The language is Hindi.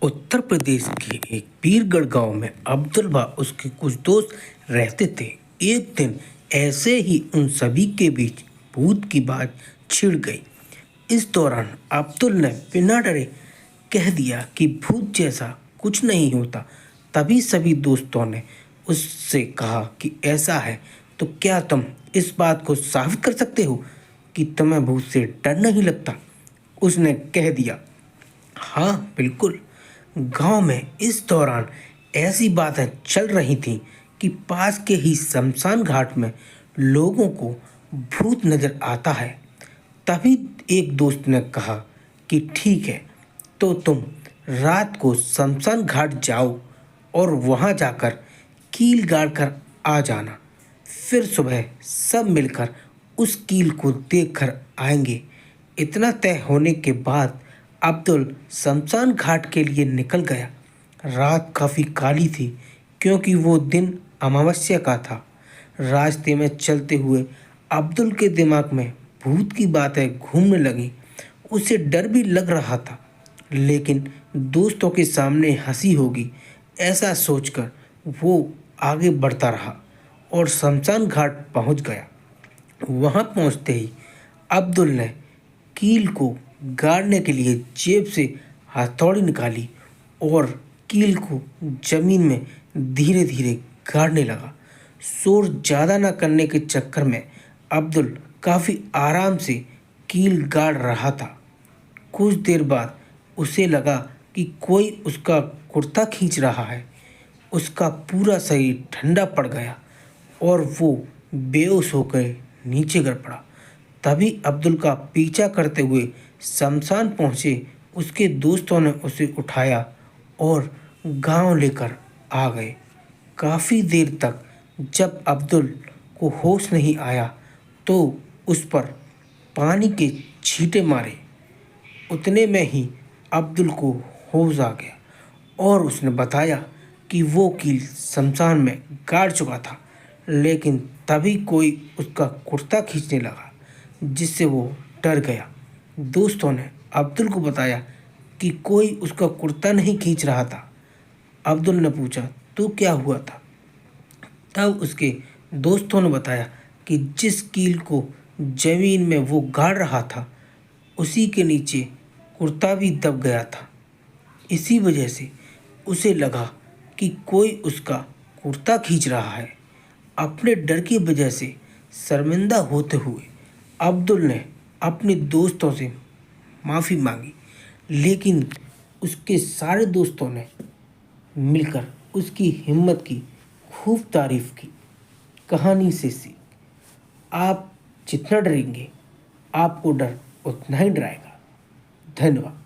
उत्तर प्रदेश के एक पीरगढ़ गांव में अब्दुल व उसके कुछ दोस्त रहते थे। एक दिन ऐसे ही उन सभी के बीच भूत की बात छिड़ गई। इस दौरान अब्दुल ने बिना डरे कह दिया कि भूत जैसा कुछ नहीं होता। तभी सभी दोस्तों ने उससे कहा कि ऐसा है तो क्या तुम इस बात को साबित कर सकते हो कि तुम्हें भूत से डर नहीं लगता। उसने कह दिया, हाँ बिल्कुल। गांव में इस दौरान ऐसी बातें चल रही थीं कि पास के ही शमशान घाट में लोगों को भूत नजर आता है। तभी एक दोस्त ने कहा कि ठीक है, तो तुम रात को शमशान घाट जाओ और वहां जाकर कील गाड़ कर आ जाना। फिर सुबह सब मिलकर उस कील को देख कर आएंगे। इतना तय होने के बाद अब्दुल शमशान घाट के लिए निकल गया। रात काफ़ी काली थी क्योंकि वो दिन अमावस्या का था। रास्ते में चलते हुए अब्दुल के दिमाग में भूत की बातें घूमने लगी। उसे डर भी लग रहा था, लेकिन दोस्तों के सामने हंसी होगी ऐसा सोचकर वो आगे बढ़ता रहा और शमशान घाट पहुंच गया। वहां पहुंचते ही अब्दुल ने कील को गाड़ने के लिए जेब से हथौड़ी निकाली और कील को जमीन में धीरे धीरे गाड़ने लगा। शोर ज़्यादा न करने के चक्कर में अब्दुल काफ़ी आराम से कील गाड़ रहा था। कुछ देर बाद उसे लगा कि कोई उसका कुर्ता खींच रहा है। उसका पूरा शरीर ठंडा पड़ गया और वो बेहोश होकर नीचे गिर पड़ा। तभी अब्दुल का पीछा करते हुए शमशान पहुंचे उसके दोस्तों ने उसे उठाया और गांव लेकर आ गए। काफ़ी देर तक जब अब्दुल को होश नहीं आया तो उस पर पानी के छींटे मारे। उतने में ही अब्दुल को होश आ गया और उसने बताया कि वो कील शमशान में गाड़ चुका था, लेकिन तभी कोई उसका कुर्ता खींचने लगा जिससे वो डर गया। दोस्तों ने अब्दुल को बताया कि कोई उसका कुर्ता नहीं खींच रहा था। अब्दुल ने पूछा, तो क्या हुआ था? तब उसके दोस्तों ने बताया कि जिस कील को जमीन में वो गाड़ रहा था उसी के नीचे कुर्ता भी दब गया था। इसी वजह से उसे लगा कि कोई उसका कुर्ता खींच रहा है। अपने डर की वजह से शर्मिंदा होते हुए अब्दुल ने अपने दोस्तों से माफ़ी मांगी, लेकिन उसके सारे दोस्तों ने मिलकर उसकी हिम्मत की खूब तारीफ की। कहानी से सीख, आप जितना डरेंगे आपको डर उतना ही डराएगा। धन्यवाद।